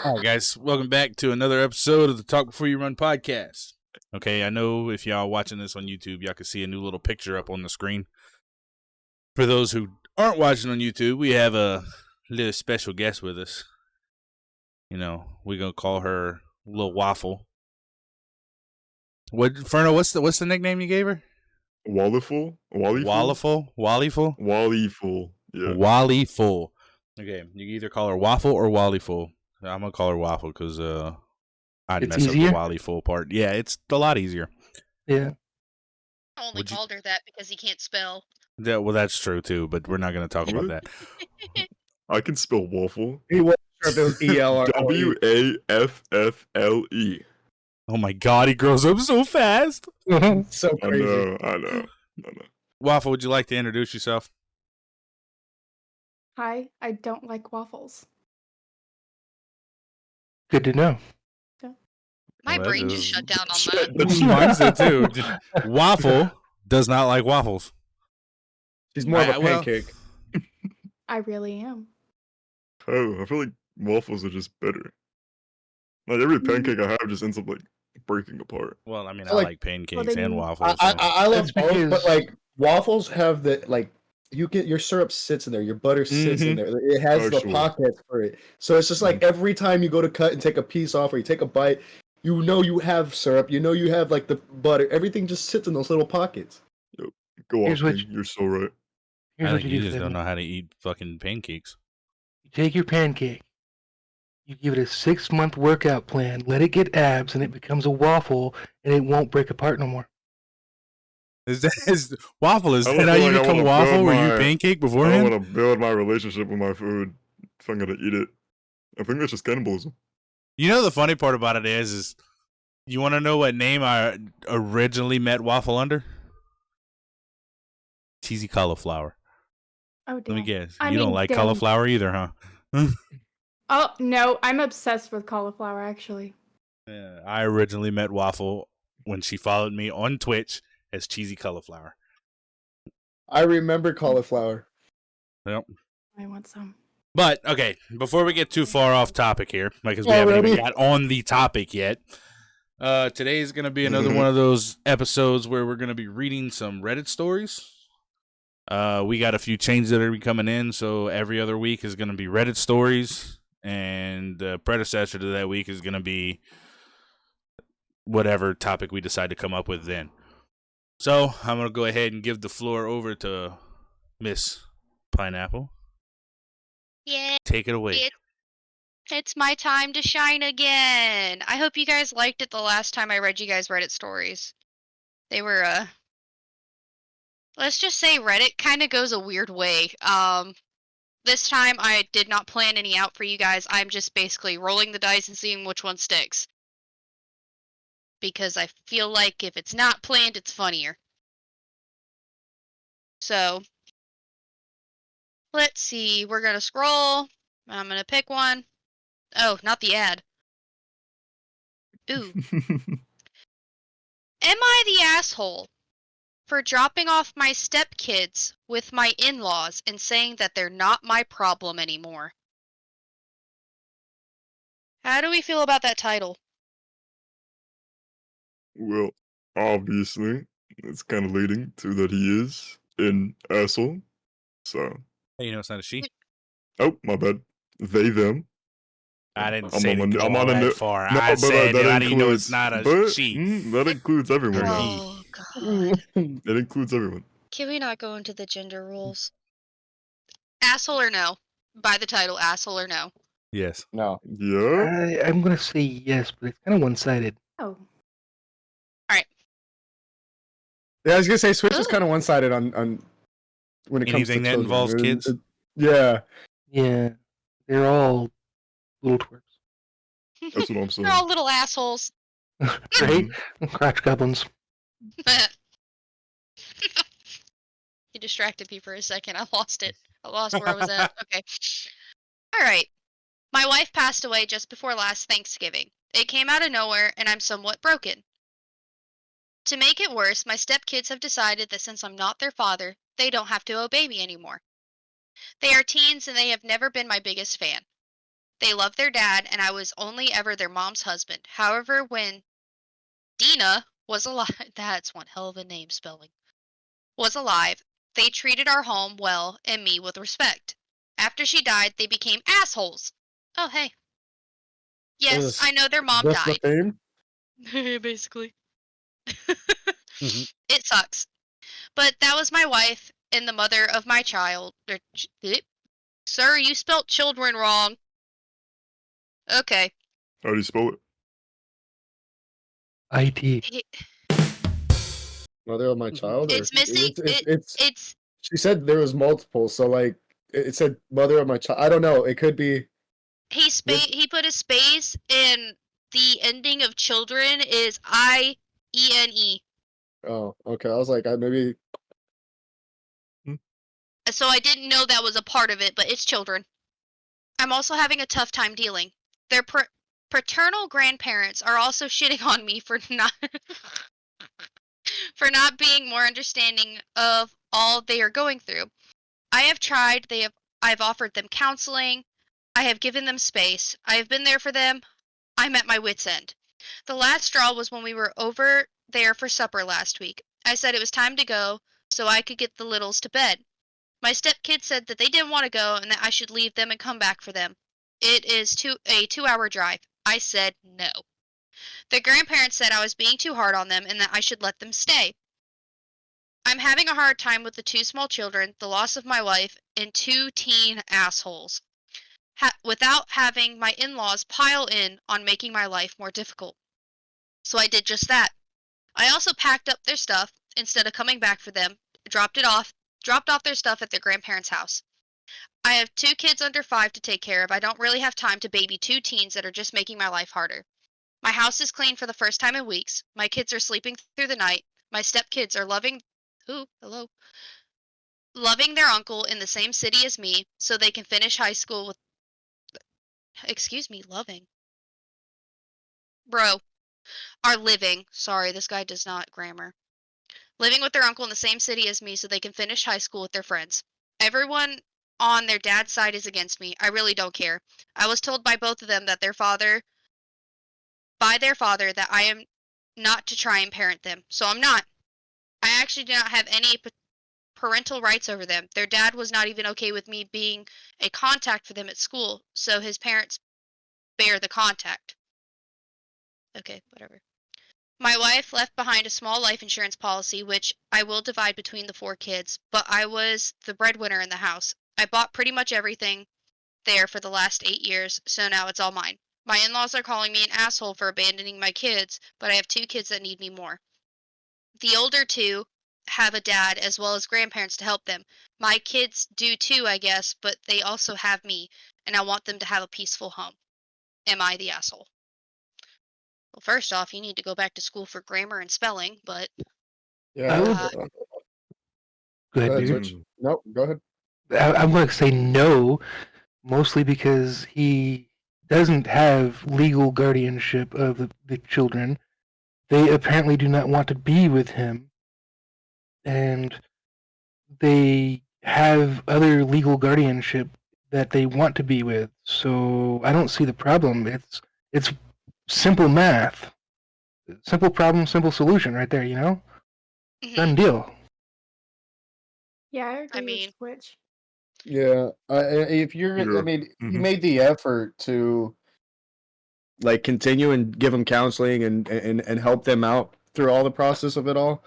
All right, guys, welcome back to another episode of the Talk Before You Run podcast. Okay, I know if y'all watching this on YouTube, y'all can see a new little picture up on the screen. For those who aren't watching on YouTube, we have a little special guest with us. You know, we're gonna call her Little Waffle. What, Ferno? What's the nickname you gave her? Waffle? Walliful? Wallyful? Wallyful. Yeah. Wallyful. Okay, you can either call her Waffle or Wallyful. I'm gonna call her Waffle because I'd It's mess easier? up the Wallyful part. Yeah, it's a lot easier. Yeah. I only Would you- called her that because he can't spell. Yeah, well, that's true too, but we're not gonna talk about What? that. I can spell waffle. He wasn't sure if it was EL or Waffle. Oh my god, he grows up so fast. So I crazy. know. Waffle, would you like to introduce yourself? Hi, I don't like waffles. Good to know. My Well, that brain just is- shut down on Shit, that. Mine did too. Waffle does not like waffles. She's more of a Well- pancake. I really am. Oh, I feel like waffles are just better. Like every pancake I have just ends up like breaking apart. Well, I mean, So, I like- like pancakes then and you- waffles. I love That's both, but because- like waffles have the like you get your syrup sits in there, your butter sits in Mhm. there. It has Oh, the sure. pockets for it. So it's just like every time you go to cut and take a piece off or you take a bite, you know you have syrup, you know you have like the butter. Everything just sits in those little pockets. Go Here's on, what King, you're so right. Here's I what think you you do, just Finn. don't know how to eat fucking pancakes. You take your pancake, you give it a 6-month workout plan, let it get abs, and it becomes a waffle, and it won't break apart no more. Is waffle? Is I that don't how feel you like I become wanna waffle? build Were you my- pancake I don't beforehand? want to build my relationship with my food if I'm gonna eat it. I think that's just cannibalism. You know the funny part about it is you want to know what name I originally met waffle under? Cheesy cauliflower. Oh, Let damn. me guess. I You don't mean, like damn. cauliflower either, huh? Oh, no, I'm obsessed with cauliflower, actually. Yeah, I originally met Waffle when she followed me on Twitch as Cheesy Cauliflower. I remember cauliflower. Yep. I want some. But, okay, before we get too far off topic here, because we haven't even Already? got on the topic yet, today is going to be another one of those episodes where we're going to be reading some Reddit stories. We got a few changes that are coming in, so every other week is going to be Reddit stories, and the predecessor to that week is going to be whatever topic we decide to come up with then. So, I'm going to go ahead and give the floor over to Miss Pineapple. Yeah, Take it away. it's my time to shine again. I hope you guys liked it the last time I read you guys Reddit stories. They were, let's just say Reddit kind of goes a weird way. This time I did not plan any out for you guys. I'm just basically rolling the dice and seeing which one sticks. Because I feel like if it's not planned, it's funnier. So, let's see. We're going to scroll. I'm going to pick one. Oh, not the ad. Ooh. Am I the asshole for dropping off my stepkids with my in-laws and saying that they're not my problem anymore? How do we feel about that title? Well, obviously, it's kind of leading to that he is an asshole. So, Hey, you know it's not a she. oh, my bad. They, them. I didn't I'm say to on a- go I'm all on a that no- far. No, I but said that how do you know it's includes- not a but, she? that includes everyone. Or though. he. Oh, God. It includes everyone. Can we not go into the gender rules? Asshole or no? By the title, asshole or no? Yes. No. Yeah. I'm going to say yes, but it's kind of one-sided. Oh. Yeah, I was gonna say Switch is Ooh. kind of one-sided on when it comes to Anything that children. involves kids? Yeah. Yeah. They're all little twerps. That's what I'm saying. They're all little assholes. Right? Crotch goblins. You distracted me for a second. I lost it. I lost where I was at. Okay. Alright. My wife passed away just before last Thanksgiving. It came out of nowhere, and I'm somewhat broken. To make it worse, my stepkids have decided that since I'm not their father, they don't have to obey me anymore. They are teens, and they have never been my biggest fan. They loved their dad, and I was only ever their mom's husband. However, when Dina was alive, that's one hell of a name spelling, was alive, they treated our home well and me with respect. After she died, they became assholes. Oh, hey. Yes, Is I know their mom this the died. theme? Basically. Mhm. It sucks. But that was my wife and the mother of my child. Sir, you spelt children wrong. Okay. How do you spell it? IT. Mother of my child, or It's missing. it's. It's She said there was multiple, so like it said mother of my child. I don't know. It could be. he put a space in the ending of children is IENE. Oh, okay. I was like, maybe. So I didn't know that was a part of it, but it's children. I'm also having a tough time dealing. Their paternal grandparents are also shitting on me for not for not being more understanding of all they are going through. I have tried. I've offered them counseling. I have given them space. I have been there for them. I'm at my wit's end. The last straw was when we were over there for supper last week. I said it was time to go so I could get the littles to bed. My stepkids said that they didn't want to go and that I should leave them and come back for them. It is a 2-hour drive. I said no. The grandparents said I was being too hard on them and that I should let them stay. I'm having a hard time with the 2 small children, the loss of my wife, and 2 teen assholes. Without having my in-laws pile in on making my life more difficult. So I did just that. I also packed up their stuff instead of coming back for them, dropped off their stuff at their grandparents' house. I have 2 kids under 5 to take care of. I don't really have time to baby 2 teens that are just making my life harder. My house is clean for the first time in weeks. My kids are sleeping through the night. My stepkids are loving their uncle in the same city as me so they can finish high school with loving. Bro, are living. Sorry, this guy does not grammar. Living with their uncle in the same city as me so they can finish high school with their friends. Everyone on their dad's side is against me. I really don't care. I was told by both of them that their father that I am not to try and parent them. So I'm not. I actually do not have any parental rights over them. Their dad was not even okay with me being a contact for them at school, so his parents bear the contact. Okay, whatever. My wife left behind a small life insurance policy, which I will divide between the 4 kids, but I was the breadwinner in the house. I bought pretty much everything there for the last 8 years, so now it's all mine. My in-laws are calling me an asshole for abandoning my kids, but I have 2 kids that need me more. The older 2 have a dad as well as grandparents to help them. My kids do too, I guess, but they also have me, and I want them to have a peaceful home. Am I the asshole? Well, first off, you need to go back to school for grammar and spelling, but Yeah. I would- Go Go ahead, ahead, dude. Switch. Nope. Go ahead. I'm going to say no, mostly because he doesn't have legal guardianship of the children. They apparently do not want to be with him, and they have other legal guardianship that they want to be with. So I don't see the problem. It's simple math, simple problem, simple solution, right there. You know, done deal. Yeah, I agree mean- with Twitch. Yeah. If you're, I Yeah. mean, you Mhm. made the effort to like continue and give them counseling and help them out through all the process of it all,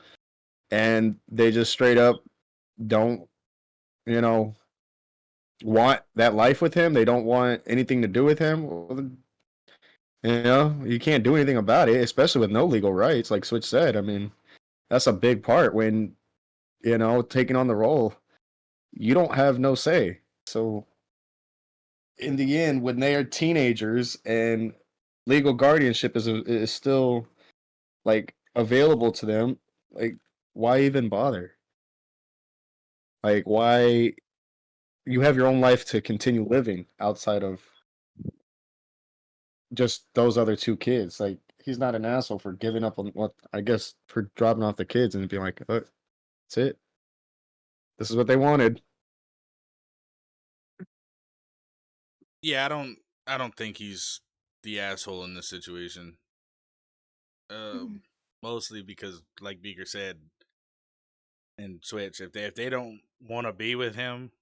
and they just straight up don't, you know, want that life with him. They don't want anything to do with him. Well, then, you know, you can't do anything about it, especially with no legal rights, like Switch said. I mean, that's a big part when, you know, taking on the role. You don't have no say. So in the end, when they are teenagers and legal guardianship is still like available to them, like why even bother? Like why you have your own life to continue living outside of just those other 2 kids. Like he's not an asshole for giving up on what I guess for dropping off the kids and being like, oh, that's it. This is what they wanted. Yeah, I don't I don't think he's the asshole in this situation. Mostly because, like Beaker said, and Switch, if they don't want to be with him,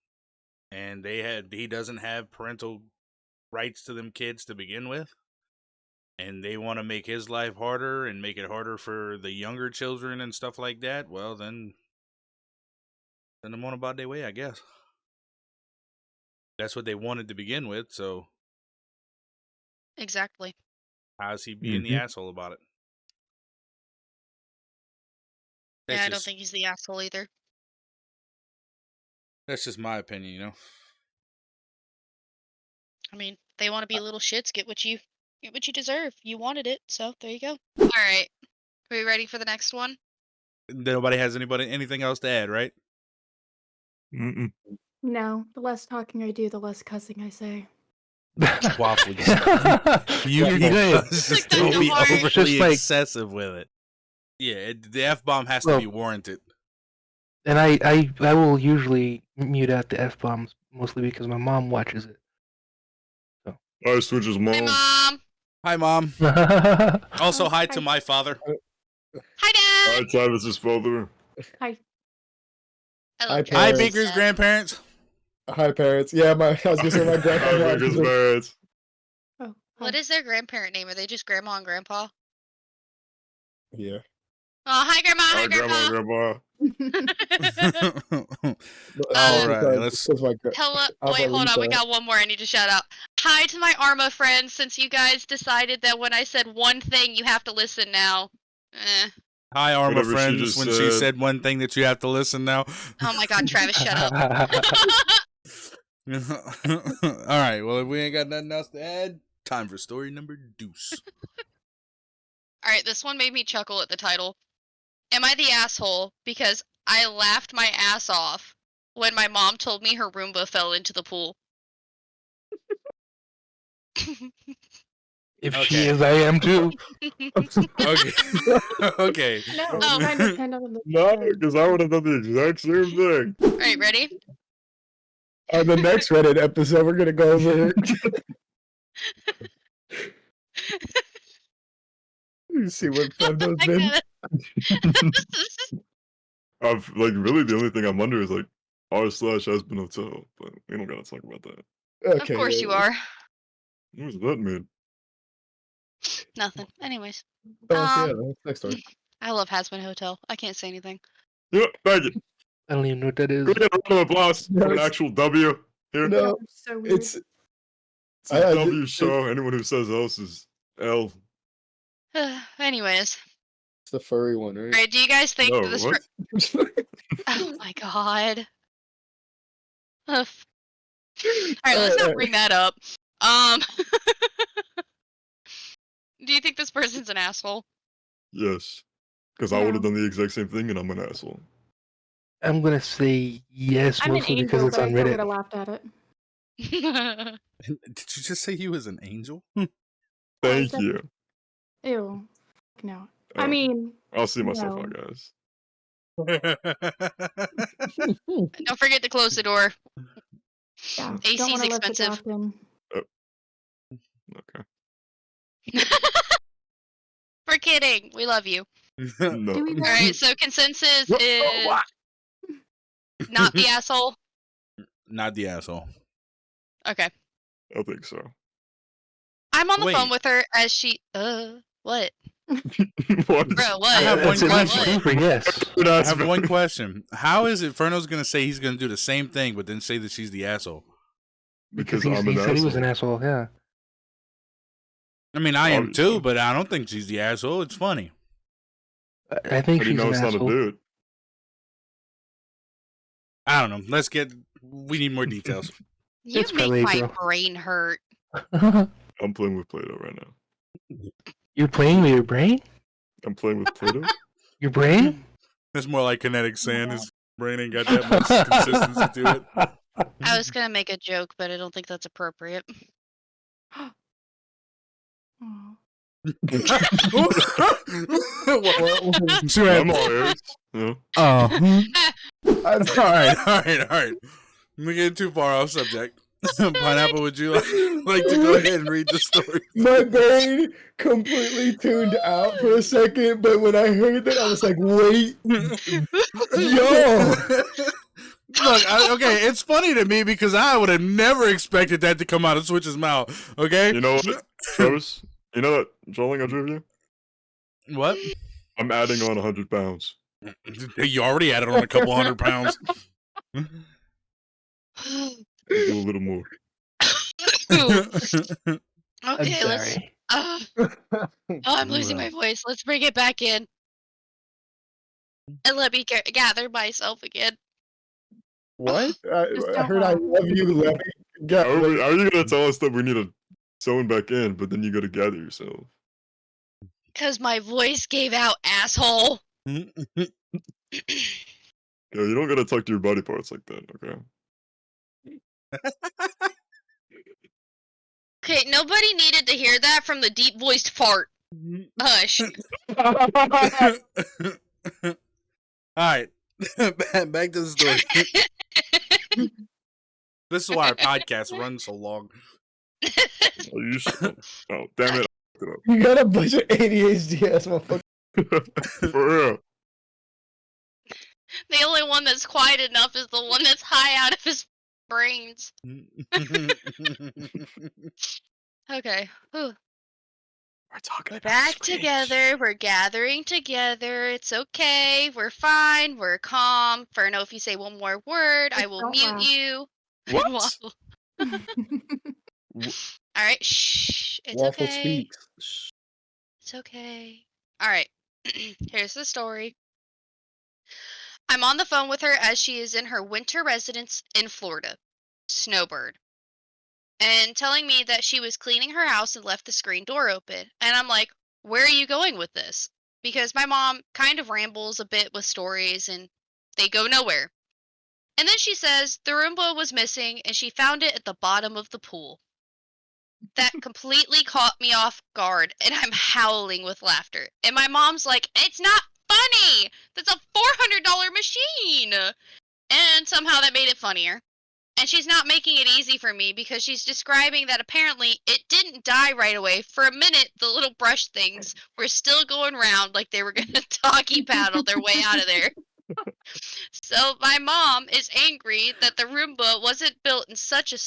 and he doesn't have parental rights to them kids to begin with, and they want to make his life harder and make it harder for the younger children and stuff like that, well, then send them on about their way, I guess. That's what they wanted to begin with, so Exactly. how's he being the asshole about it? Yeah, I don't think he's the asshole either. That's just my opinion, you know. I mean, they want to be little shits. Get what you deserve. You wanted it, so there you go. All right, are we ready for the next one? Nobody has anything else to add, right? Mm-mm. No, the less talking I do, the less cussing I say. Waffle, You're good. just Like, don't be don't worry. overly Just like- excessive with it. Yeah, the F-bomb has to be warranted. And I will usually mute out the F-bombs, mostly because my mom watches it. I Switch's Hey, mom. Mom. Hi, Mom. Also, hi to my father. Hi, Dad. Hi, Travis's father. Hi. I Hi, love Hi, Travis' Baker's dad. grandparents. Hi, parents. Yeah, I was gonna say my grandpa Hi, watches Baker's it. parents. Oh, What hi. is their grandparent name? Are they just Grandma and Grandpa? Yeah. Oh, hi, Grandma. Hi, Hi, Grandma, Grandpa. Grandpa. All right, let's. Hello. Wait, hold on. We got one more I need to shout out. Hi to my Arma friends, since you guys decided that when I said one thing, you have to listen now. Hi, Arma Whatever she friends. just When she said. said one thing that you have to listen now. Oh my god, Travis, shut up. All right. Well, if we ain't got nothing else to add, time for story number deuce. Alright, this one made me chuckle at the title. Am I the asshole because I laughed my ass off when my mom told me her Roomba fell into the pool? If Okay. she is, I am too. Okay. Okay. No, Oh. kind of on the No, because I would have done the exact same thing. Alright, ready? On the next Reddit episode, we're gonna go over. You see what fun those I been. gotta- I've really the only thing I'm under is like r/has been hotel, but we don't gotta talk about that. Okay, of course yeah, you yeah. are. What does that mean? Nothing. Anyways, Oh, yeah, next story. I love Hasbin Hotel. I can't say anything. Yeah, thank you. I don't even know what that is. Can we get a round of applause No, for an it's- actual W here? No, That was so weird. it's It's a I W just- show. Anyone who says else is L. Anyways. it's the furry one, right? Alright, do you guys think No, that this... what? Oh my god. Ugh. Alright, let's not bring that up. Do you think this person's an asshole? Yes. Because I would have No. done the exact same thing and I'm an asshole. I'm gonna say yes, I'm an mostly because angel, it's but I on still would have Reddit. laughed at it. Did you just say he was an angel? Thank that- you. Ew. No. I Oh, mean, I'll see myself no. out, guys. Don't forget to close the door. yeah. AC's don't want to live the expensive. draft in. Okay. We're kidding. We love you. No. Do we know? Alright, so consensus What? is What? not the asshole. Not the asshole. Okay. I think so. I'm on the Wait. phone with her as she what? What? Bro, what? I have one That's at least question. two for yes. Good I answer. have one question. How is it Ferno's gonna say he's gonna do the same thing, but then say that she's the asshole? Because Because I'm he an said he was asshole. an asshole. Yeah. I mean, I am Obviously. too, but I don't think she's the asshole. It's funny. I think How do you she's know an it's not a asshole. dude? I don't know. We need more details. You It's make probably a my girl. brain hurt. I'm playing with Play-Doh right now. You're playing with your brain? I'm playing with Play-Doh? Your brain? It's more like kinetic sand. His brain ain't got that much consistency to it. I was gonna make a joke, but I don't think that's appropriate. Aw. Sure. I'm all ears. Yeah. Oh. All right. We're getting too far off subject. Pineapple, would you like? like to go ahead and read the story. My brain completely tuned out for a second, but when I heard that, I was like, wait, yo. Look, okay, it's funny to me because I would have never expected that to come out of Switch's mouth. Okay, You know what, Travis? You know that trolling I drew you? what? I'm adding on 100 pounds. You already added on a couple 100 pounds. Do a little more. I'm Okay, let's. sorry. I'm losing my voice. Let's bring it back in. And let me gather myself again. What? Just I don't heard I laugh. love you, Levy. How are you gonna tell us that we need to zone back in, but then you gotta gather yourself? Because my voice gave out, asshole. Yo, you don't gotta talk to your body parts like that, okay? Okay, nobody needed to hear that from the deep voiced fart. Hush. All right, back to the story. This is why our podcast runs so long. Oh, you should. Oh, damn it! I fucked You got a bunch of ADHD ass motherfucker. it up. For real. The only one that's quiet enough is the one that's high out of his brains. Okay. Whew. We're talking We're about back Switch. together. We're gathering together. It's okay. We're fine. We're calm. Ferno, if you say one more word, I Just will don't mute laugh. you. What? Waffle. All right. Shh. It's Waffle okay. speaks. Shh. It's okay. All right. Here's the story. I'm on the phone with her as she is in her winter residence in Florida, Snowbird, and telling me that she was cleaning her house and left the screen door open. And I'm like, where are you going with this? Because my mom kind of rambles a bit with stories and they go nowhere. And then she says the Roomba was missing and she found it at the bottom of the pool. That completely caught me off guard and I'm howling with laughter. And my mom's like, it's not funny! That's a $400 machine! And somehow that made it funnier. And she's not making it easy for me because she's describing that apparently it didn't die right away. For a minute, the little brush things were still going round like they were going to doggy paddle their way out of there. So my mom is angry that the Roomba wasn't built in such a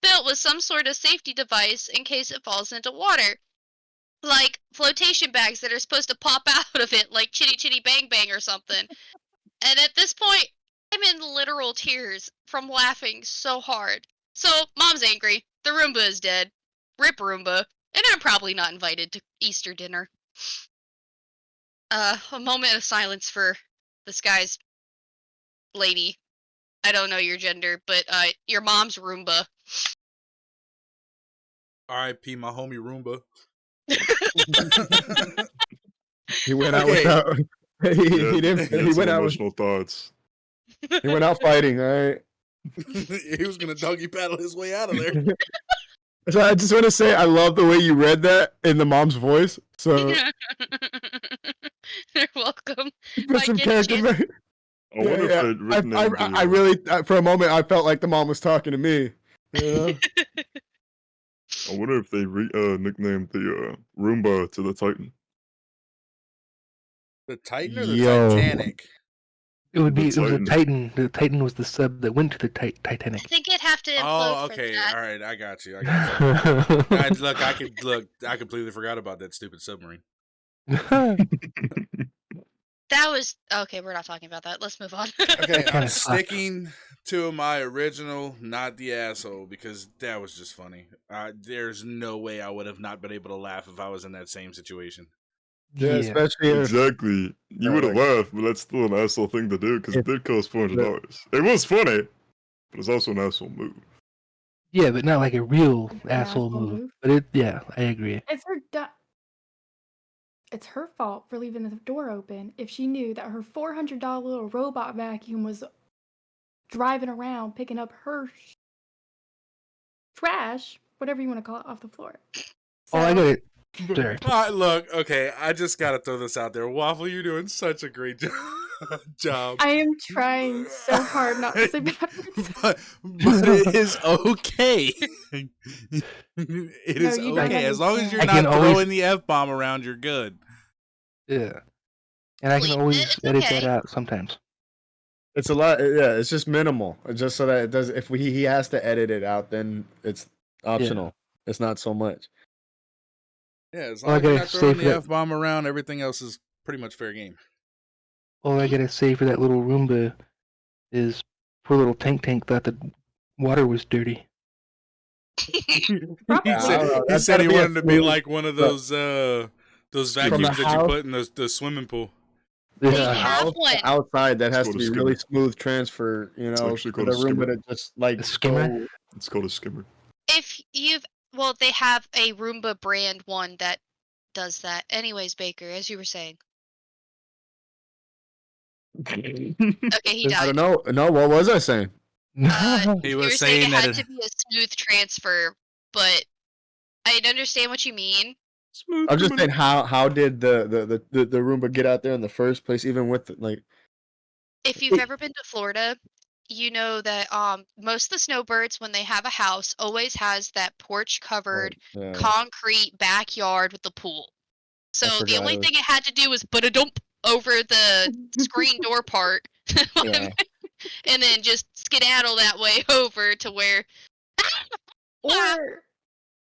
built with some sort of safety device in case it falls into water. Like flotation bags that are supposed to pop out of it like Chitty Chitty Bang Bang or something. And at this point, I'm in literal tears from laughing so hard. So, Mom's angry. The Roomba is dead. Rip Roomba. And I'm probably not invited to Easter dinner. A moment of silence for this guy's lady. I don't know your gender, but your mom's Roomba. R.I.P. my homie Roomba. He went out Okay. without. He didn't. He He had some went out. emotional thoughts. He went out fighting. All right. He was gonna doggy paddle his way out of there. So I just want to say I love the way you read that in the mom's voice. So You're welcome. put some character. shit. back. I wonder if they'd written in I really, for a moment, I felt like the mom was talking to me. Yeah. I wonder if they nicknamed the Roomba to the Titan. The Titan or the Yo. Titanic? It would be. The It was a Titan. Titan. The Titan was the sub that went to the Titanic. I think it'd have to implode Oh, okay. for that. All right, I got you. I completely forgot about that stupid submarine. That was okay. We're not talking about that. Let's move on. Okay, Kinda I'm sucked. sticking to my original, not the asshole, because that was just funny. There's no way I would have not been able to laugh if I was in that same situation. Yeah, especially if Exactly. You Yeah, would have like- laughed, but that's still an asshole thing to do because it If- did cost $400. It was funny, but it's also an asshole move. Yeah, but not like a real An asshole asshole move. move. But yeah, I agree. It's her fault for leaving the door open if she knew that her $400 little robot vacuum was driving around picking up her trash, whatever you want to call it, off the floor. Oh, I So- got it. Sure. Look, okay, I just gotta throw this out there. Waffle, you're doing such a great job. job. I am trying so hard not to say bad words. but it is okay. It No, is you don't okay. As long as you're I can not always- throwing the F-bomb around, you're good. Yeah. And I can Wait, always it's edit okay. that out sometimes. It's a lot. Yeah, it's just minimal, just so that it does. If he has to edit it out, then it's optional. It's not so much. Yeah, as Well, long I as you're gotta not say throwing for the that- F-bomb around, everything else is pretty much fair game. All I gotta say for that little Roomba is poor little Tank thought the water was dirty. Probably. I don't know, He that's said gotta he be a wanted to be smooth- like one of those vacuums that you house? put in the swimming pool. They Yeah. have one. Outside, that has It's to called be a really skimmer. smooth transfer. You know, actually for called the a skimmer. Roomba to just like A skimmer? go- It's called a skimmer. If you've, well, they have a Roomba brand one that does that. Anyways, Baker, as you were saying. Okay, he I died. don't know. No, what was I saying? He You were was saying saying it that had to be a smooth transfer, but I understand what you mean. Smooth. I'm just criminal. saying how did the Roomba get out there in the first place? Even with like If you've ever been to Florida, you know that most of the snowbirds, when they have a house, always has that porch covered yeah, concrete backyard with the pool. So the forgot only it was- thing it had to do was put a dump over the screen door part, yeah. and then just skedaddle that way over to where. Or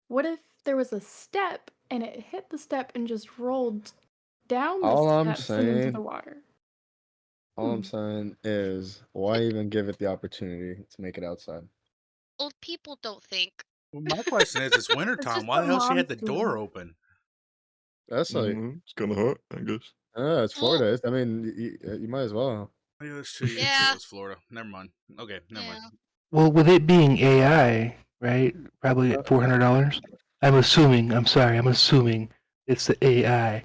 what if there was a step and it hit the step and just rolled down the All I'm steps and into saying- the water? All I'm saying is, why even give it the opportunity to make it outside? Old people don't think. Well, my question is, it's wintertime. just Why the what hell she had the moms do. door open? That's like, It's kind of hot, I guess. it's Florida. I mean, you might as well. Oh, yeah, that's true. Yeah. It was Florida. Never mind. Okay, never mind. Well, with it being AI, right? Probably at $400. I'm assuming it's the AI.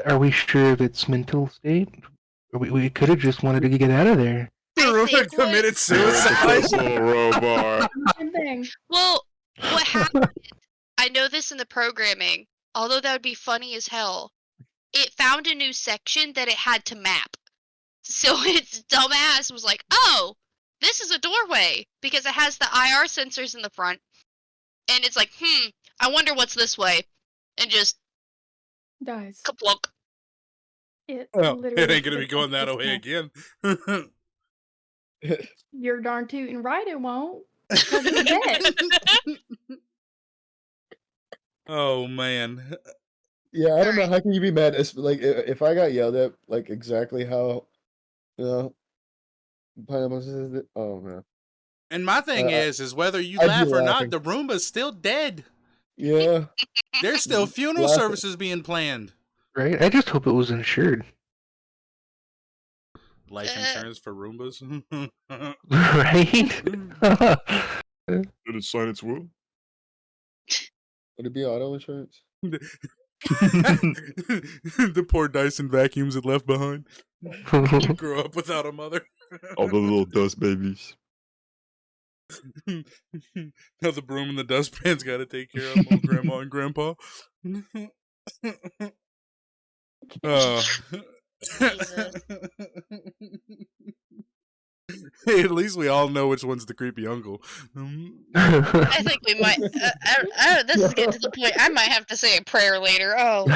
Are we sure of its mental state? Or we could have just wanted to get out of there. I think committed It's suicide. a little robot. Same thing. Well, what happened? I know this in the programming, although that would be funny as hell. It found a new section that it had to map. So its dumbass was like, oh, this is a doorway, because it has the IR sensors in the front. And it's like, I wonder what's this way. And just Dies. kaplunk. It Well, it literally ain't gonna be just going that gets way killed. again. You're darn tootin' right it won't. 'Cause it's dead. Oh man. Yeah, I don't know. Alright. How can you be mad? It's like if I got yelled at, like exactly how, you know, pineapples is it? Oh man. And my thing Uh, is whether you I'd be laugh or laughing. not, the Roomba's still dead. Yeah. There's still funeral Laughing. services being planned. Right? I just hope it was insured. Life insurance for Roombas. Right? Did it sign its will? Would it be auto insurance? The poor Dyson vacuums it left behind. Grow up without a mother. All the little dust babies. Now the broom and the dustpan's got to take care of old grandma and grandpa. Jesus. Hey, at least we all know which one's the creepy uncle. I think we might. This is getting to the point. I might have to say a prayer later. Oh,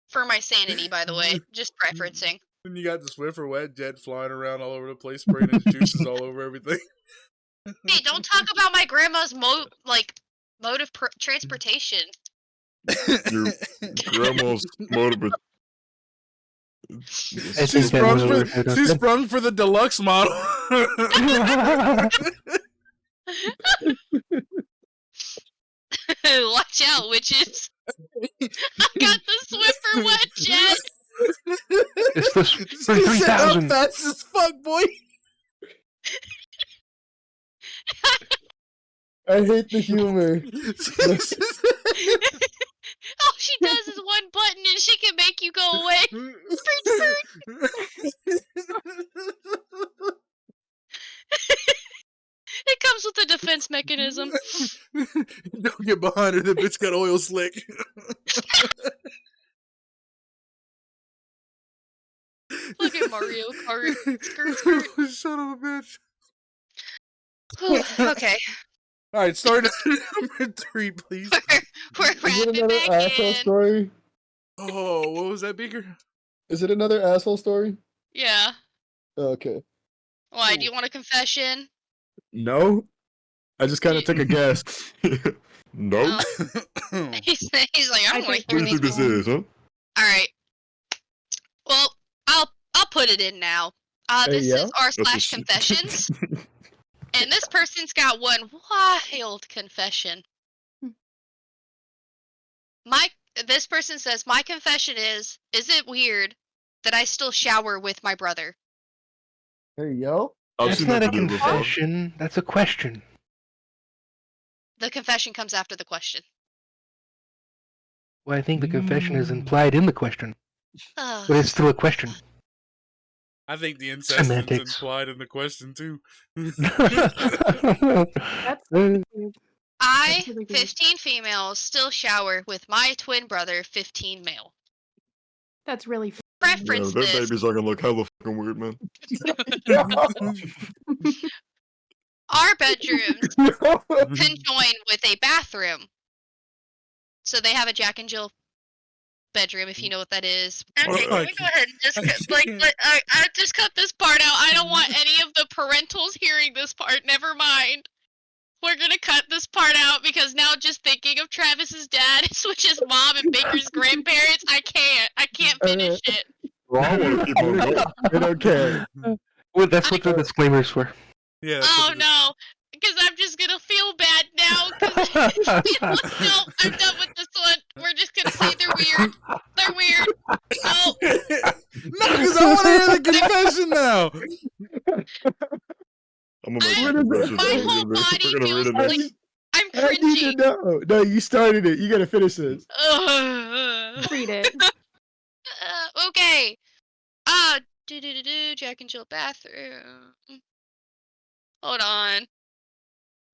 for my sanity, by the way. Just preferencing. And you got the Swiffer wet jet flying around all over the place, spraying his juices all over everything. Hey, don't talk about my grandma's mode of transportation. Your grandma's motive. I She think that sprung, was for, what I she said. sprung for the deluxe model. Watch out, witches. I got the Swiffer wet jet. It's the She for said, I'm 3000. fast as fuck, boy. I hate the humor. All she does is one button and she can make you go away. It comes with a defense defense mechanism. Don't get behind her. The bitch got oil slick. Look at Mario Kart. Skirt, skirt. Son of a bitch. Whew, okay. All right, start at number 3, please. We're Is it wrapping another back asshole in. story? Oh, what was that, Beaker? Is it another asshole story? Yeah. Oh, okay. Why? Do you want a confession? No, I just kind of took a guess. Nope. Oh. He's like, I don't want to What hear do you these. think this is, huh? All right. Well, I'll put it in now. This yeah? is r That's a slash sh- confessions, and this person's got one wild confession. This person says, my confession is it weird that I still shower with my brother? There you go. I've That's seen not that a video before. confession. That's a question. The confession comes after the question. Well, I think the confession is implied in the question, Ugh. but it's still a question. I think the incest is Semantics. implied in the question, too. That's weird. I, That's really weird. 15 females, still shower with my twin brother, 15 male. That's really Yeah, Preference that this. baby's gonna look hella fucking weird, man. Our bedrooms conjoin with a bathroom. So they have a Jack and Jill bedroom, if you know what that is. Okay, can we go ahead and just I just cut this part out. I don't want any of the parentals hearing this part. Never mind. We're gonna cut this part out because now just thinking of Travis's dad, which is mom and Baker's grandparents, I can't finish it. I wanna keep on going. We don't care. Well, that's what the disclaimer's for. Yeah. Oh no, because I'm just gonna feel bad now. No, I'm done with this one. We're just gonna say they're weird. They're weird. No. No, because I want to hear the confession now. I'm gonna My whole body We're gonna read feels it like next. I'm I need to cringing. know. No, you started it. You gotta finish this. Read it. Okay. Jack and Jill bathroom. Hold on.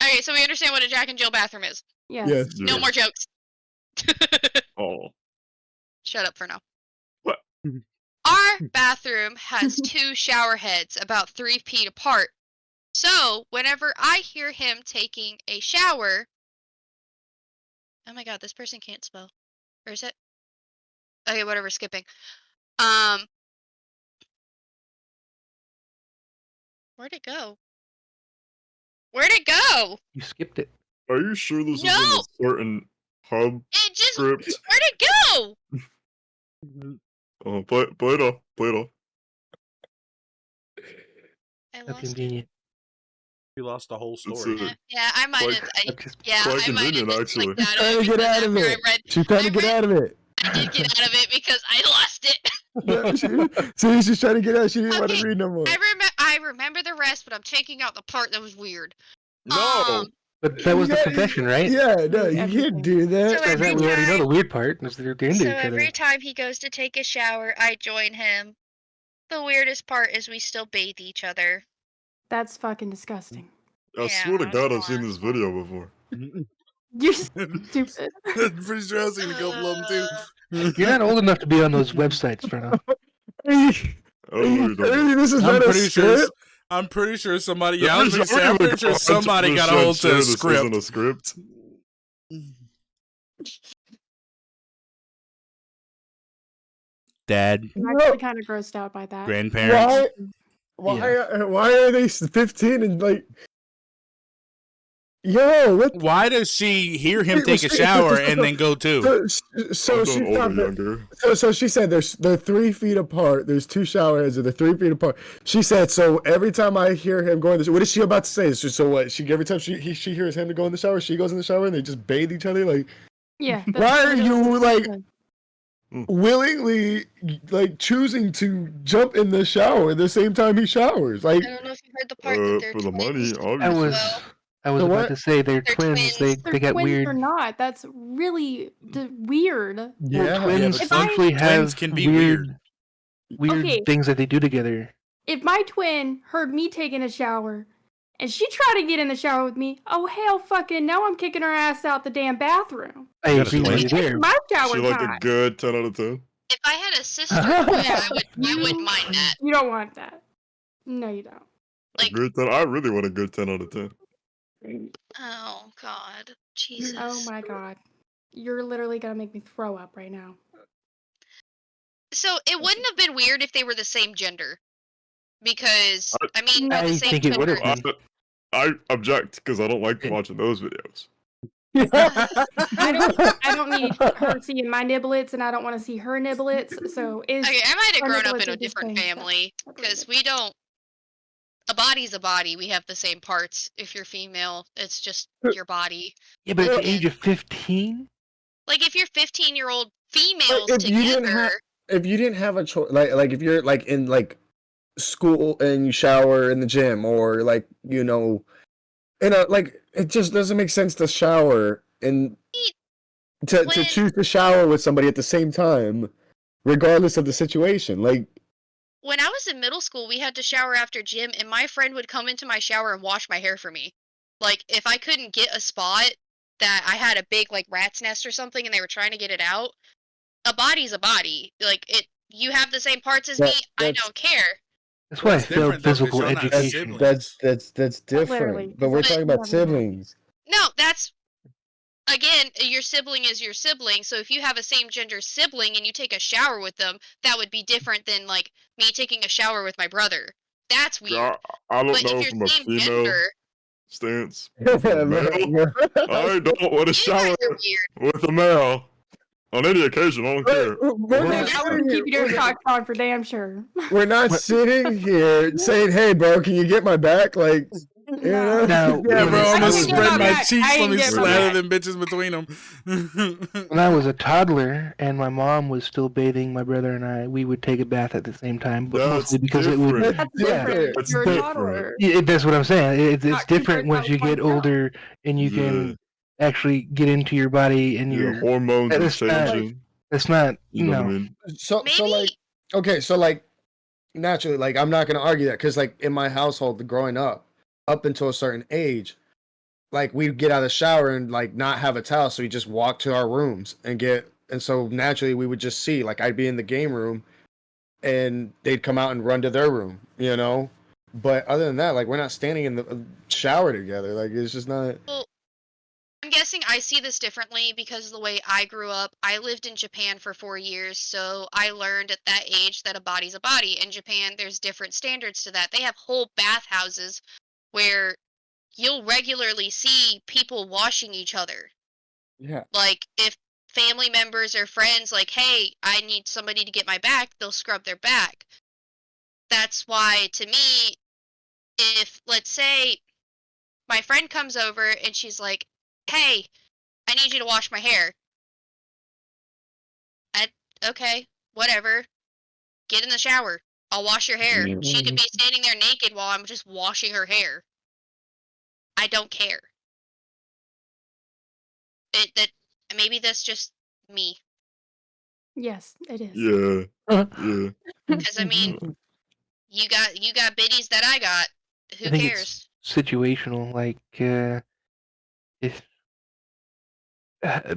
Okay, so we understand what a Jack and Jill bathroom is. Yes. Yes. No more jokes. Oh. Shut up for now. What? Our bathroom has 2 shower heads about 3 feet apart. So, whenever I hear him taking a shower... Oh my god, this person can't spell. Or is it? Okay, whatever, skipping. Where'd it go? Where'd it go? You skipped it. Are you sure this is in No! a certain hub It just... script? Where'd it go? Oh, play it off. Play it off. I How lost it. convenient. You lost the whole It's story. Yeah, I might Quite- have... That's just- Yeah, quite I might have convenient, just clicked actually. out of Trying it to get because out of after it. I read... She's trying to get out of it. I did get out of it because I lost it. See, she's trying to get out. She didn't want Okay, to read no more. I remember the rest, but I'm taking out the part that was weird. No! But that was the Yeah, confession, right? Yeah, no, you Everything. can't do that. So Because every we already know time- the weird part. Is they're into So each other. every time he goes to take a shower, I join him. The weirdest part is we still bathe each other. That's fucking disgusting. I Yeah, swear to that's God, the I've seen this last one. video before. You're stupid. I'm pretty sure I've seen a couple of them too. You're not old enough to be on those websites, Frono. I don't know what you're talking about. This is I'm not a pretty sure. script. I'm pretty sure somebody. The Yeah, I'm pretty sure somebody got a hold to a This isn't script. a script. Dad, I'm actually kind of grossed out by that. grandparents. Why are they 15 and like? Yo, what? Why does she hear him Wait, take a wait, shower so- and then go too? So I'm she doing thought older, that, younger. so she said they're 3 feet apart. There's 2 shower heads and they're 3 feet apart. She said so every time I hear him go in the shower, what is she about to say? So what? She every time she hears him to go in the shower, she goes in the shower and they just bathe each other. Like, Yeah. why are you like good. willingly like choosing to jump in the shower at the same time he showers? Like, I don't know if you heard the part that they're For the twins. money, That obviously. was. I was So about what? to say they're They're twins. twins. They're They got twins weird. or not? That's really weird. yeah, twins but essentially twins have can be weird Okay. things that they do together. If my twin heard me taking a shower and she tried to get in the shower with me. Oh, hell fucking no, I'm kicking her ass out the damn bathroom. I Gotta agree with swing. you there. My shower She like time. a good 10 out of 10. If I had a sister, I wouldn't mind that. You don't want that. No, you don't. A Like- good 10. I really want a good 10 out of 10. Oh God, Jesus. Oh my god. You're literally gonna make me throw up right now. So it wouldn't have been weird if they were the same gender, because I mean, No. the I same think it would gender. have been. I object because I don't like watching those videos. I don't need her seeing my niblets, and I don't want to see her niblets. So is Okay, I might have Our grown up niblets in a are just different things that- family because we don't. A body's a body. We have the same parts. If you're female, it's just your body. Yeah, but at the And- age of 15? Like if you're 15-year-old females if you didn't together, have- If you didn't have a choice, like if you're like in like school and you shower in the gym, or like like it just doesn't make sense to shower and to When- choose to shower with somebody at the same time, regardless of the situation. Like, when I was in middle school, we had to shower after gym, and my friend would come into my shower and wash my hair for me. Like, if I couldn't get a spot that I had a big, like, rat's nest or something and they were trying to get it out, a body's a body. Like, you have the same parts as me, I that's- don't care. That's why I That's failed different, though, 'cause physical y'all not education. siblings. that's different. Literally, But we're because talking that's about never siblings. No, that's, again, your sibling is your sibling, so if you have a same gender sibling and you take a shower with them, that would be different than, like, me taking a shower with my brother. That's weird. I don't But know if from you're a same female gender, stance. From a male, I don't want to you shower guys are weird. with a male on any occasion. I don't care. We're I not would keep your socks on for damn sure. We're not sitting here saying, "Hey, bro, can you get my back?" Like, you know? Now, Yeah, bro, I'm I gonna ain't spread get my my back. cheeks. I Let ain't me get my slather back. them bitches between them. when I was a toddler and my mom was still bathing my brother and I, we would take a bath at the same time, but That's mostly because it would. different. That's Yeah. different. That's You're a different. toddler. Yeah, that's what I'm saying. It's Not different compared once to you get myself. older and you can actually get into your body and Your your. hormones are That's not- changing. That's not, You know what I mean? So Maybe. like, okay, so like, naturally, like, I'm not gonna argue that because like in my household, growing up until a certain age, like we'd get out of the shower and like not have a towel, so we just walk to our rooms and so naturally we would just see, like, I'd be in the game room and they'd come out and run to their room, But other than that, like, we're not standing in the shower together. Like, it's just not. Well, I'm guessing I see this differently because of the way I grew up. I lived in Japan for 4 years, so I learned at that age that a body's a body. In Japan, there's different standards to that. They have whole bathhouses where you'll regularly see people washing each other. Yeah. Like, if family members or friends, like, hey, I need somebody to get my back, they'll scrub their back. That's why, to me, if, let's say, my friend comes over and she's like, hey, I need you to wash my hair. Okay, whatever. Get in the shower. I'll wash your hair. She could be standing there naked while I'm just washing her hair. I don't care. Maybe that's just me. Yes, it is. Yeah. Yeah. Because I mean, you got biddies that I got. Who I think cares? it's situational. Like, if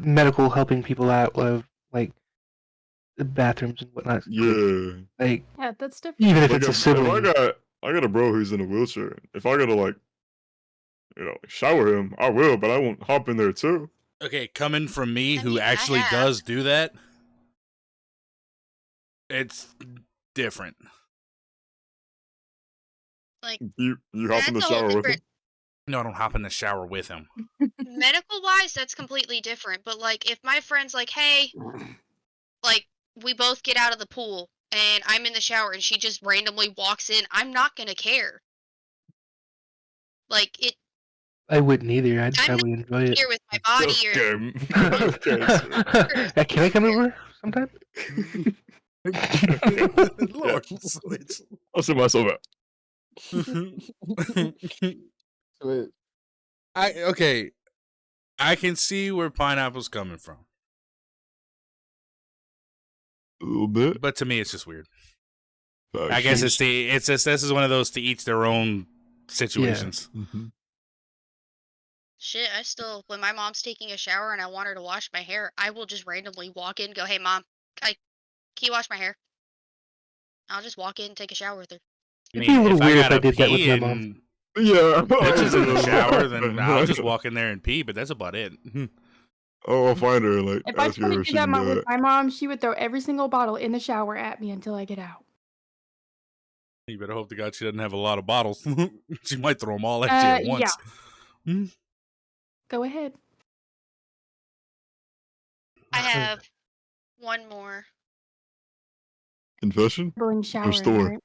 medical helping people out of like the bathrooms and whatnot. Yeah. Like, Yeah, that's different. even if Like, it's a if sibling. I got a bro who's in a wheelchair. If I gotta like, shower him, I will, but I won't hop in there too. Okay, coming from me, I who mean, I actually have. does do that, it's different. Like, You hop in the That's a whole shower with him. different- No, I don't hop in the shower with him. medical wise, that's completely different. But like, if my friend's like, hey, like, we both get out of the pool and I'm in the shower and she just randomly walks in, I'm not gonna care. Like, I wouldn't either. I'd I'm probably enjoy it. here with my body or Okay. Can I come over sometime? Lord, switch. I'll sit myself out. Okay. I can see where Pineapple's coming from, A little bit. but to me, it's just weird. I guess this is one of those to each their own situations. Mhm. Shit, I still, when my mom's taking a shower and I want her to wash my hair, I will just randomly walk in and go, hey, Mom, can you wash my hair? I'll just walk in and take a shower with her. I It'd be a mean, little if I weird if I gotta did that with pee my mom. and Yeah. bitches in the shower, then I'll just walk in there and pee, but that's about it. Oh, I'll find her, like, If I ask tried her to if do she that can do with it. my mom, she would throw every single bottle in the shower at me until I get out. You better hope to God she doesn't have a lot of bottles. She might throw them all at you at once. Yeah. Go ahead. I have one more. Confession? Going showering, store? right?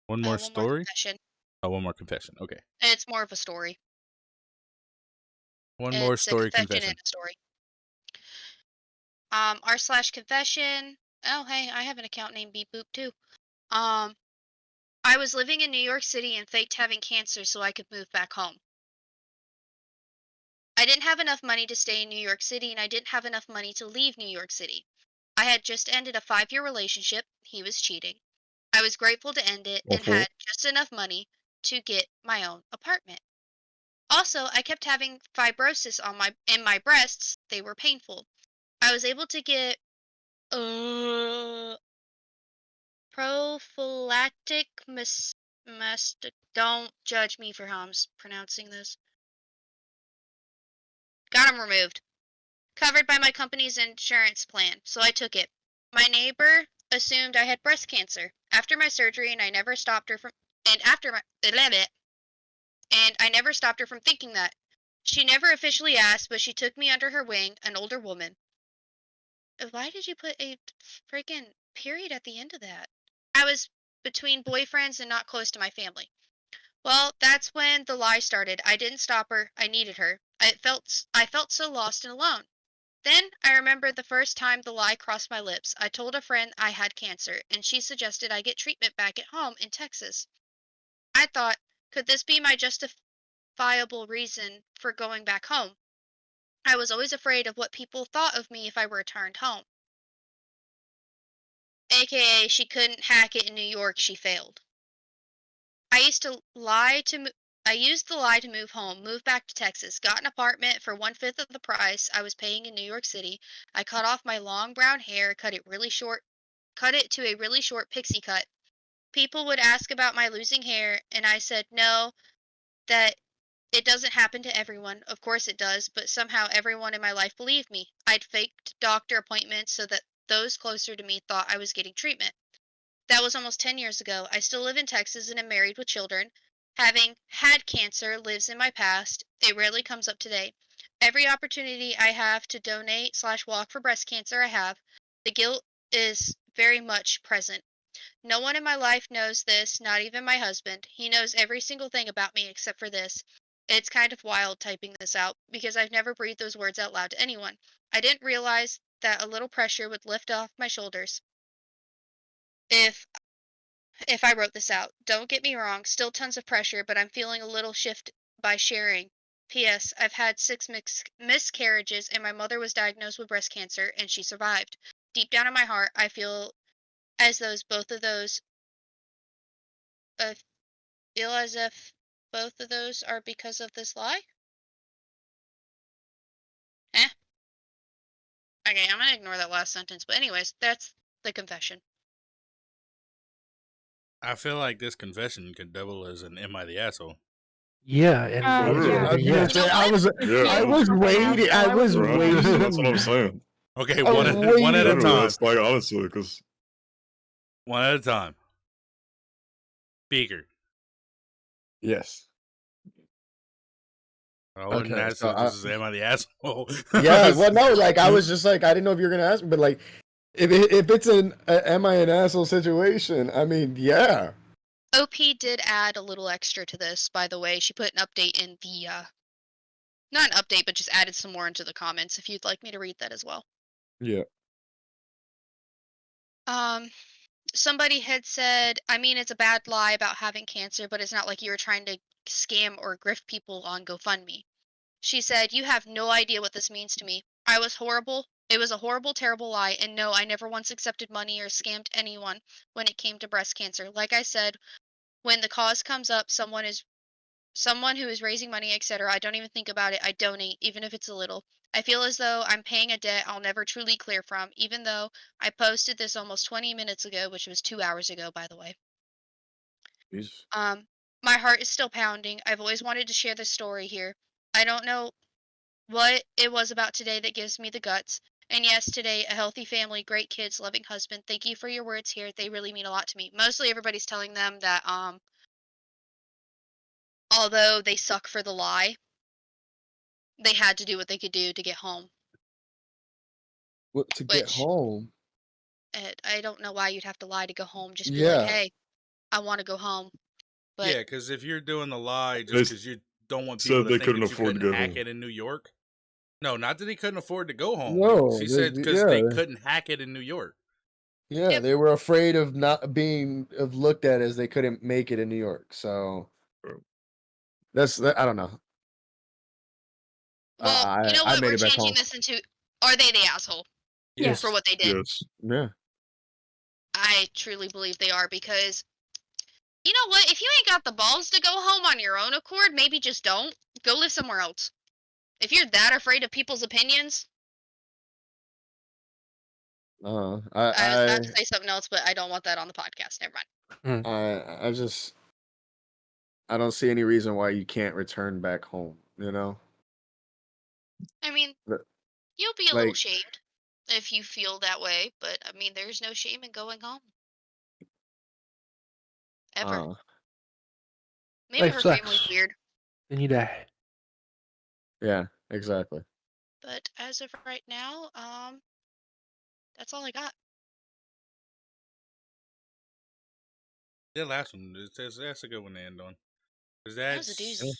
One more One more story? confession. Oh, one more confession. Okay. It's more of a story. One more It's story a confession confession. and a story. r/confession. Oh, hey, I have an account named Beep Boop too. I was living in New York City and faked having cancer so I could move back home. I didn't have enough money to stay in New York City, and I didn't have enough money to leave New York City. I had just ended a 5-year relationship. He was cheating. I was grateful to end it and Waffle. had just enough money to get my own apartment. Also, I kept having fibrosis in my breasts. They were painful. I was able to get prophylactic don't judge me for how I'm pronouncing this. Got them removed. Covered by my company's insurance plan, so I took it. My neighbor assumed I had breast cancer after my surgery, and I never stopped her from I never stopped her from thinking that. She never officially asked, but she took me under her wing, an older woman. Why did you put a freaking period at the end of that? I was between boyfriends and not close to my family. Well, that's when the lie started. I didn't stop her. I needed her. I felt so lost and alone. Then I remember the first time the lie crossed my lips. I told a friend I had cancer, and she suggested I get treatment back at home in Texas. I thought, could this be my justifiable reason for going back home? I was always afraid of what people thought of me if I returned home. AKA, she couldn't hack it in New York, she failed. I used the lie to move home, move back to Texas, got an apartment for 1/5 of the price I was paying in New York City. I cut off my long brown hair, cut it to a really short pixie cut. People would ask about my losing hair, and I said no, that it doesn't happen to everyone. Of course it does, but somehow everyone in my life believed me. I'd faked doctor appointments so that those closer to me thought I was getting treatment. That was almost 10 years ago. I still live in Texas and am married with children. Having had cancer lives in my past. It rarely comes up today. Every opportunity I have to donate/walk for breast cancer, I have. The guilt is very much present. No one in my life knows this, not even my husband. He knows every single thing about me except for this. It's kind of wild typing this out because I've never breathed those words out loud to anyone. I didn't realize that a little pressure would lift off my shoulders if I wrote this out. Don't get me wrong, still tons of pressure, but I'm feeling a little shift by sharing. P.S. I've had 6 miscarriages, and my mother was diagnosed with breast cancer, and she survived. Deep down in my heart, I feel as though both of those are because of this lie. Eh? Okay, I'm gonna ignore that last sentence, but anyways, that's the confession. I feel like this confession could double as an "Am I the asshole?" Yeah, and Yeah. Yes, You know I was Yeah, I was waiting. I was Right, waiting. that's what I'm saying. Okay, Oh, one at a Literally, time. that's like, honestly, because One at a time. Speaker. Yes. I wouldn't Okay, ask so if this is "Am I the asshole?" Yeah, well, no, like I was just like I didn't know if you were gonna ask me, but like if it's an am I an asshole situation? I mean, yeah. OP did add a little extra to this, by the way. She put an update in the not an update, but just added some more into the comments if you'd like me to read that as well. Yeah. Somebody had said, I mean, it's a bad lie about having cancer, but it's not like you were trying to scam or grift people on GoFundMe. She said, you have no idea what this means to me. I was horrible. It was a horrible, terrible lie, and no, I never once accepted money or scammed anyone when it came to breast cancer. Like I said, when the cause comes up, someone is someone who is raising money, etc. I don't even think about it. I donate, even if it's a little. I feel as though I'm paying a debt I'll never truly clear from, even though I posted this almost 20 minutes ago, which was 2 hours ago, by the way. Jeez. My heart is still pounding. I've always wanted to share this story here. I don't know what it was about today that gives me the guts. And yes, today, a healthy family, great kids, loving husband. Thank you for your words here. They really mean a lot to me. Mostly everybody's telling them that although they suck for the lie, they had to do what they could do to get home. What, to get Which home? I don't know why you'd have to lie to go home. Just be Yeah. like, hey, I want to go home. But Yeah, because if you're doing the lie They just because you don't want people said to they think couldn't that you afford to couldn't go hack home. it in New York. No, not that they couldn't afford to go home. No, She said because they yeah. couldn't hack it in New York. Yeah, Yep. they were afraid of not being looked at as they couldn't make it in New York. So I don't know. well, you know I what? made We're it back changing home. this into are they the asshole Yes. for what they did? Yes. Yeah. I truly believe they are because you know what? If you ain't got the balls to go home on your own accord, maybe just don't. Go live somewhere else. If you're that afraid of people's opinions, I I was about to say something else, but I don't want that on the podcast. Never mind. I don't see any reason why you can't return back home. You know, I mean, But, you'll be a little like, shamed if you feel that way, but I mean, there's no shame in going home. Ever. Maybe Life her sucks. family's weird, Then you die. yeah, exactly. but as of right now, that's all I got. The last one, that's a good one to end on. Because That was a that's doozy.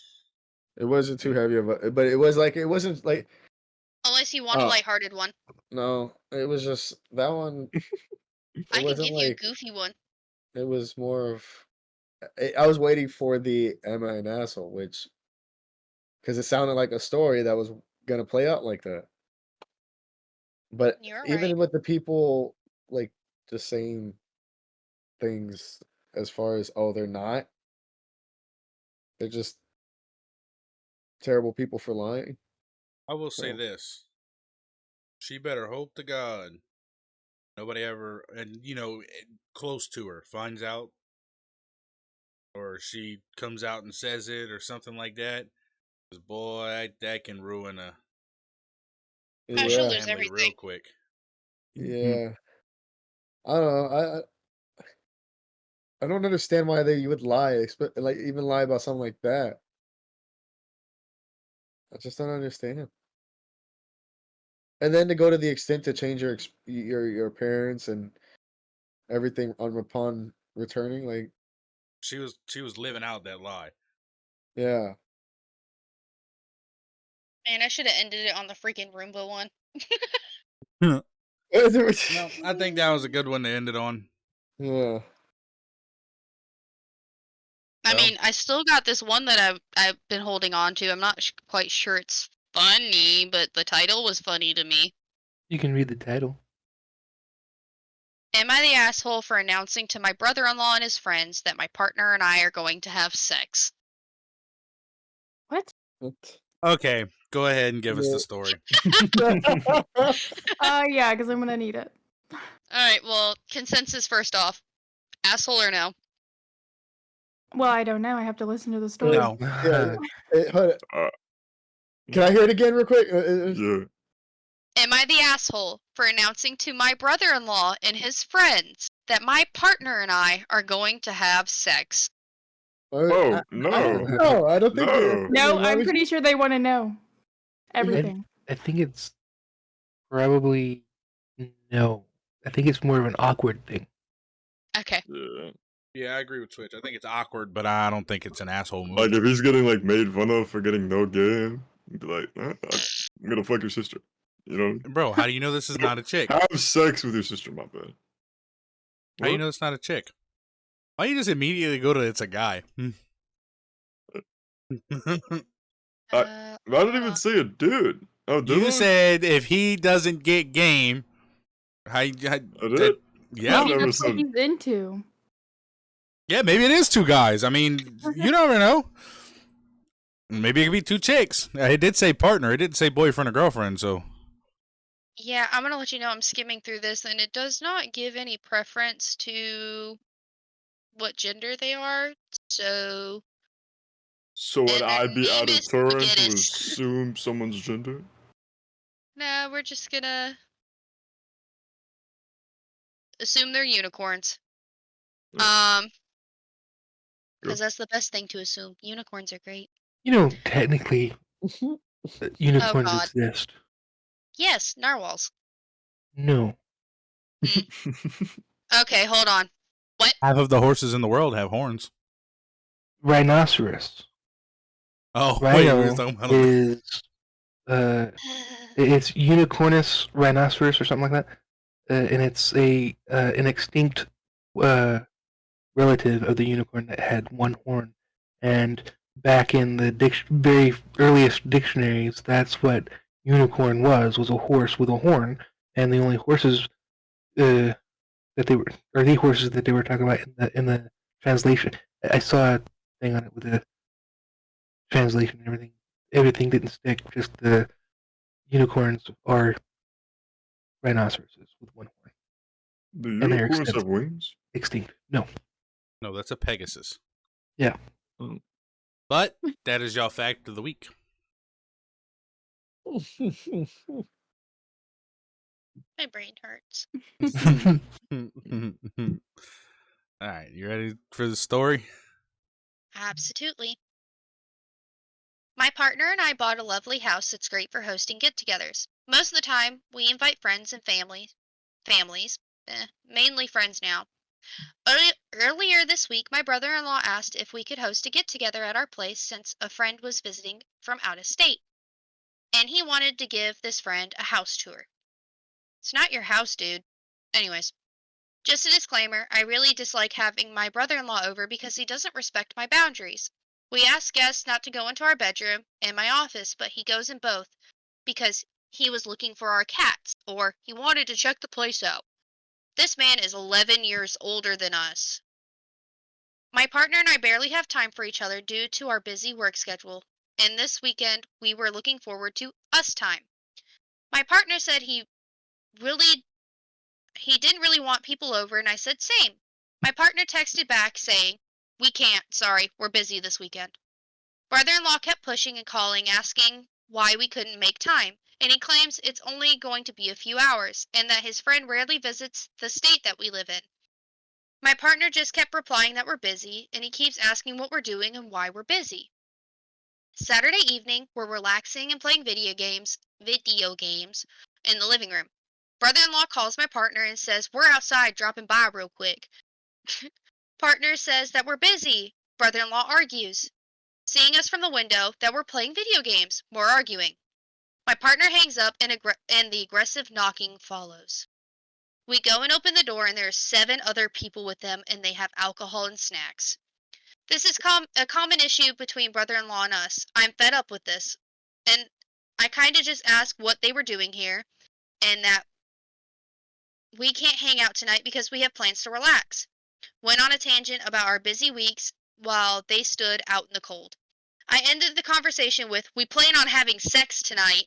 It wasn't too heavy of a, but it wasn't like Unless you want a lighthearted one. no, it was just that one. I It can wasn't give you a like goofy one. it was more of. I was waiting for the "Am I an asshole?" which because it sounded like a story that was gonna play out like that. But You're even right. with the people like just saying things as far as oh they're just terrible people for lying. I will say So, this. She better hope to God nobody ever, and close to her finds out, or she comes out and says it, or something like that. Because boy, that can ruin a She'll yeah, lose family real everything. quick. yeah. I don't know. I don't understand why they would lie, like even lie about something like that. I just don't understand. And then to go to the extent to change your parents and everything upon returning, like She was living out that lie. yeah. Man, I should have ended it on the freaking Roomba one. No, I think that was a good one to end it on. Yeah. I Well, mean, I still got this one that I've been holding on to. I'm not quite sure it's funny, but the title was funny to me. You can read the title. Am I the asshole for announcing to my brother-in-law and his friends that my partner and I are going to have sex? What? okay, go ahead and give us the story. Yeah, because I'm gonna need it. Alright, well, consensus first off. Asshole or no? Well, I don't know. I have to listen to the story. No. Yeah. Hold it. Uh, Can I hear it again real quick? yeah. Am I the asshole for announcing to my brother-in-law and his friends that my partner and I are going to have sex? Oh, I don't no. know. I don't think. No. No, why I'm would pretty sure they want to know everything. I think it's probably no. I think it's more of an awkward thing. Okay. Yeah. Yeah, I agree with Twitch. I think it's awkward, but I don't think it's an asshole move. Like, if he's getting, like, made fun of for getting no game, he'd be like, I'm gonna fuck your sister. You know? Bro, how do you know this is not a chick? Have sex with your sister, my bad. How do you What? know it's not a chick? Why don't you just immediately go to it's a guy? I didn't even say a dude. Oh, did You I? said if he doesn't get game, I did? yeah, I Maybe never that's what said. he's into. yeah, maybe it is two guys. I mean, you never know. Maybe it could be two chicks. It did say partner. It didn't say boyfriend or girlfriend. So Yeah, I'm gonna let you know I'm skimming through this, and it does not give any preference to what gender they are. So, So would and their I be name out of is turn to Spaghettis. assume someone's gender? Nah, we're just gonna assume they're unicorns. Yeah. Because that's the best thing to assume. Unicorns are great. Technically, Oh unicorns God. exist. Yes, narwhals. No. Okay, hold on. What? half of the horses in the world have horns. Rhinoceros. Oh, wait, we were Rhino talking about is it's Unicornus rhinoceros or something like that, and it's an extinct relative of the unicorn that had one horn. And back in the very earliest dictionaries, that's what unicorn was a horse with a horn. And the only horses that they were, or the horses that they were talking about in the translation. I saw a thing on it with the translation and everything. Everything didn't stick. Just the unicorns are rhinoceroses with one horn. Do And they're unicorns have wings? extinct. No. No, that's a Pegasus. Yeah. But that is y'all fact of the week. My brain hurts. All right, you ready for the story? Absolutely. My partner and I bought a lovely house that's great for hosting get-togethers. Most of the time, we invite friends and families, mainly friends now. Earlier this week, my brother-in-law asked if we could host a get-together at our place since a friend was visiting from out of state, and he wanted to give this friend a house tour. It's not your house, dude. Anyways, just a disclaimer, I really dislike having my brother-in-law over because he doesn't respect my boundaries. We ask guests not to go into our bedroom and my office, but he goes in both because he was looking for our cats, or he wanted to check the place out. This man is 11 years older than us. My partner and I barely have time for each other due to our busy work schedule, and this weekend we were looking forward to us time. My partner said he didn't really want people over, and I said same. My partner texted back saying, "We can't, sorry, we're busy this weekend." Brother-in-law kept pushing and calling, asking why we couldn't make time, and he claims it's only going to be a few hours, and that his friend rarely visits the state that we live in. My partner just kept replying that we're busy, and he keeps asking what we're doing and why we're busy. Saturday evening, we're relaxing and playing video games in the living room. Brother-in-law calls my partner and says we're outside dropping by real quick. Partner says that we're busy. Brother-in-law argues, seeing us from the window, that we're playing video games. More arguing. My partner hangs up and the aggressive knocking follows. We go and open the door, and there are 7 other people with them, and they have alcohol and snacks. This is a common issue between brother-in-law and us. I'm fed up with this, and I kind of just asked what they were doing here, and that we can't hang out tonight because we have plans to relax. Went on a tangent about our busy weeks while they stood out in the cold. I ended the conversation with, "We plan on having sex tonight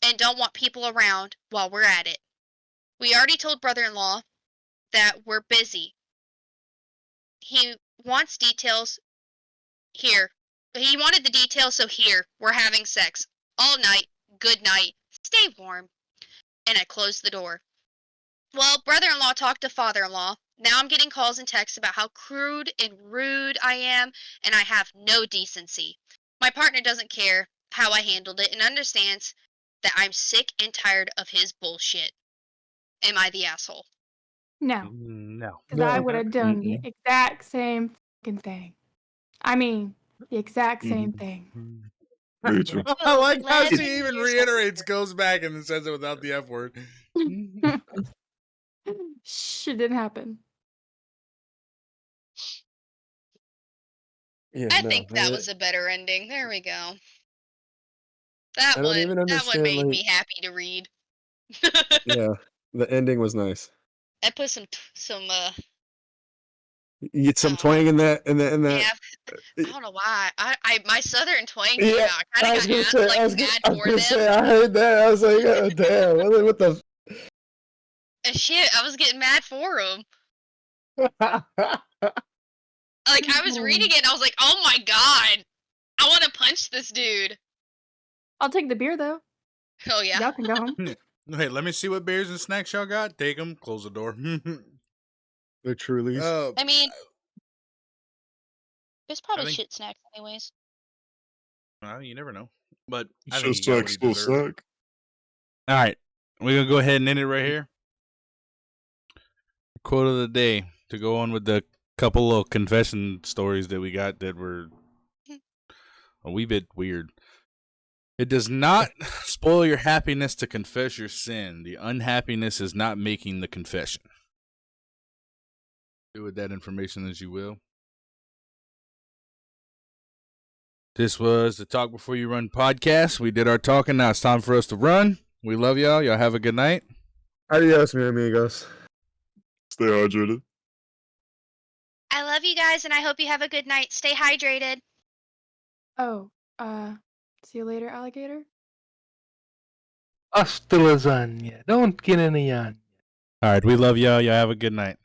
and don't want people around while we're at it." We already told brother-in-law that we're busy. He wants details here. He wanted the details, so here, we're having sex. All night, good night, stay warm. And I closed the door. Well, brother-in-law talked to father-in-law. Now I'm getting calls and texts about how crude and rude I am, and I have no decency. My partner doesn't care how I handled it and understands that I'm sick and tired of his bullshit. Am I the asshole? No, No. because I would have done the exact same fucking thing. I mean, the exact same thing. Me too. I like how 11 she even years reiterates, goes back, and then says it without the F word. Shh, it didn't happen. Yeah, I think that was a better ending. There we go. That I don't one, even that one understand, made like- me happy to read. Yeah, the ending was nice. I put some You get some twang in that, Yeah, I don't know why. My southern twang came Yeah, out. I kind of got asked like mad for them. I heard that. I was like, oh, damn, what the? And shit, I was getting mad for them. Like I was reading it, and I was like, oh my god, I want to punch this dude. I'll take the beer though. Oh yeah. Y'all can go home. Hey, let me see what beers and snacks y'all got. Take them. Close the door. The Trulies. I mean, it's probably think- shit snacks anyways. Well, you never know. But I Shit think he got what sucks, he still deserved. suck. All right, we're gonna go ahead and end it right here. Quote of the day to go on with the couple of confession stories that we got that were a wee bit weird. It does not spoil your happiness to confess your sin. The unhappiness is not making the confession. Do with that information as you will. This was the Talk Before You Run podcast. We did our talking. Now it's time for us to run. We love y'all. Y'all have a good night. Adios, mi amigos. Stay hydrated. I love you guys, and I hope you have a good night. Stay hydrated. Oh, see you later, alligator. Hasta lasagna. Don't get any on. All right. We love y'all. Y'all have a good night.